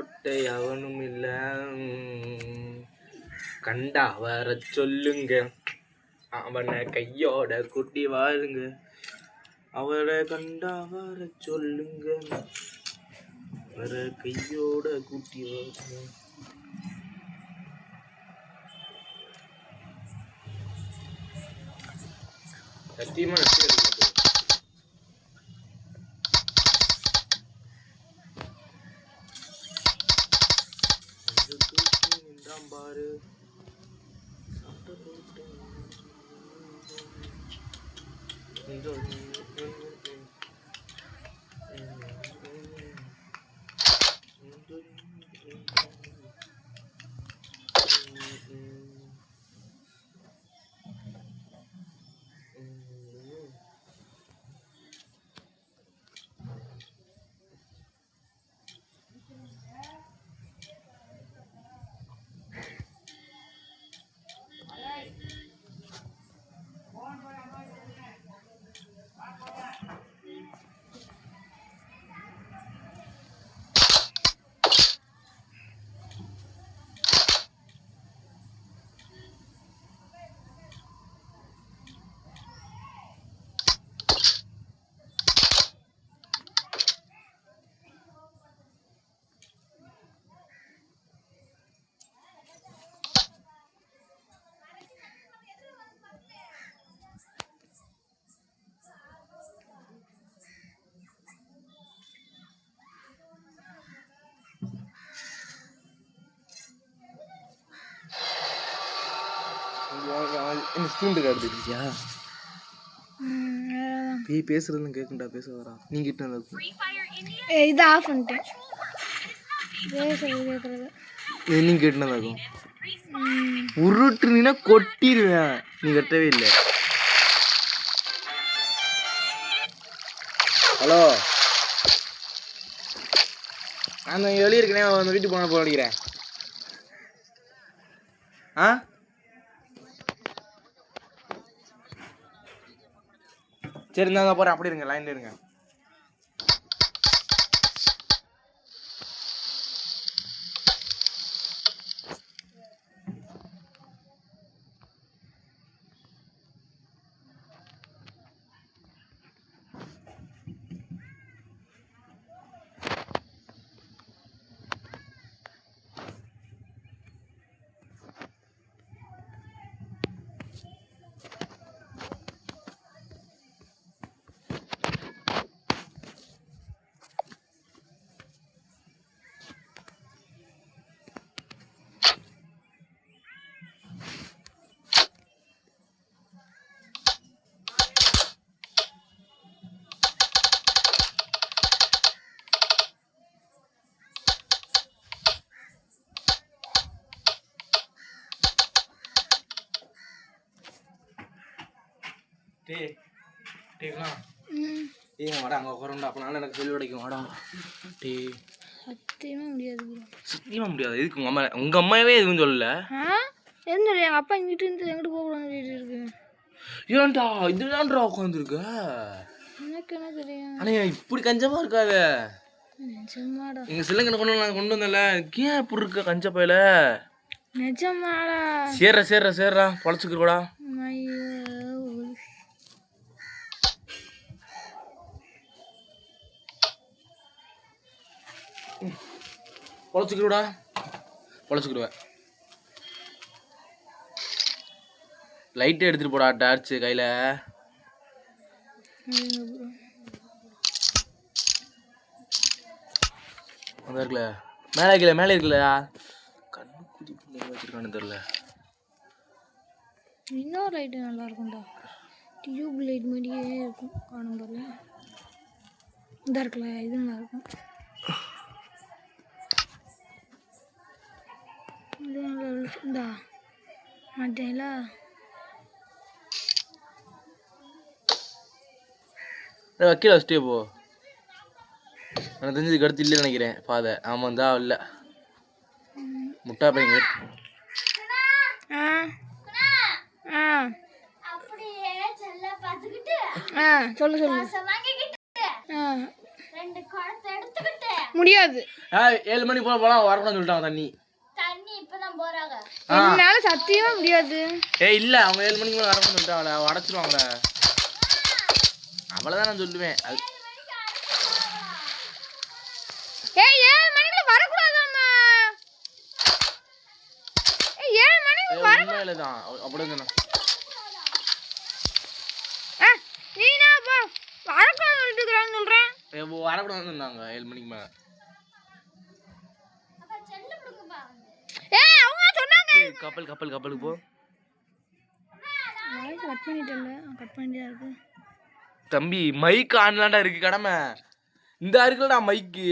ஒட்டை அவனும் இல்ல. கண்டா வர சொல்லுங்க, அவனை கையோட கூட்டி வாருங்க. அவரை கண்டா வர சொல்லுங்க, வர கையோட கூட்டி வாருங்க. சத்தியமா பாரு ஸ்கூல் எடுத்துக்கிட்டியா? நீ பேசுறதுன்னு கேட்குண்டா, பேச வரா. நீ கிட்ட இது ஆஃப் பண்ணிட்டேன். நீ கேட்டுனதாகும். உருட்டுனா கொட்டிடுவேன். நீ கட்டவே இல்லை. ஹலோ, நான் வெளியே இருக்கேன். அந்த வீட்டுக்கு போன போக அடிக்கிறேன். ஆ சரி, இருந்தாங்க போகிறேன். அப்படி இருங்க, லைனில் இருங்க. வாடா, அங்கே உட்காரண்டா. அப்போ நானும் எனக்கு சொல்லி கிடைக்கும். வாடா டே. சத்தியமா முடியாது. சத்தியமா முடியாது. இதுக்கு உங்க அம்மாவே எதுவும் சொல்லல. எதுவும் சொல்லி எங்கள் அப்பா இங்கிட்டு இருந்து எங்கிட்டு போகக்கூடாதுன்னு சொல்லிட்டு இருக்கு. ஏன்டா இதுதான்டா உட்காந்துருக்க? எனக்கு என்ன தெரியும். ஆனால் இப்படி கஞ்சமா இருக்காத. நிஜமாடா. எங்கள் சிலங்கனை கொண்டு வந்தல. ஏன் இப்படி இருக்க கஞ்ச பையில? நிஜமாடா. சேர்றா பொழைச்சிக்கிறோடா. பொழைச்சிக்கிடுவேன். லைட்டே எடுத்துட்டு போடா, டார்ச்சு கையில. இருக்குல்ல, மேலே இருக்குல்லையா? கண்ணு குதி வச்சிருக்கான்னு தெரியல. இன்னொரு லைட்டு நல்லா இருக்கும்டா. டியூப் லைட் மாதிரியே இருக்கும். காணும் பாரு. இந்த இருக்குல்ல, இது நல்லா இருக்கும். இந்தா மாட்டேங்களா? வக்கீல வச்சுட்டே போ. எனக்கு தெரிஞ்சதுக்கு அடுத்து இல்லைன்னு நினைக்கிறேன். பாதை ஆமாம் தான் இல்லை. முட்டா பையங்க சொல்லு. 2 குடத்தை எடுத்துக்கிட்டு முடியாது. 7 மணிக்கு போலாம் வரக்கூடாதுன்னு சொல்லிட்டாங்க தண்ணி. என்னால சத்தியமா முடியாது. இல்ல அவங்க 7 மணிக்கு மேல வரக்கூடாதுன்னு சொல்லிட்டாங்களே, அடைச்சிருவாங்களே. அவ்வளவுதான் நான் சொல்லுவேன். 7 மணிக்கு வரக்கூடாதாம்மா. 7 மணிக்கு உண்மையிலதான் அப்படியே சொன்னா. நீனா பா வரக்கூடாதுன்னு சொல்லிட்டுக்கறான்னு சொல்றேன். வரக்கூடாதுன்னு சொன்னாங்க 7 மணிக்கு மேல. அவங்க சொன்னாங்க. கப்பலுக்கு போ. வாய்ஸ் கட் பண்ணிட்டேன்ல, கட் பண்ணிட்டே இருக்கு. தம்பி மைக் ஆன்லாண்டா இருக்கு கடமை. இந்த இருக்குல்லடா மைக்கு.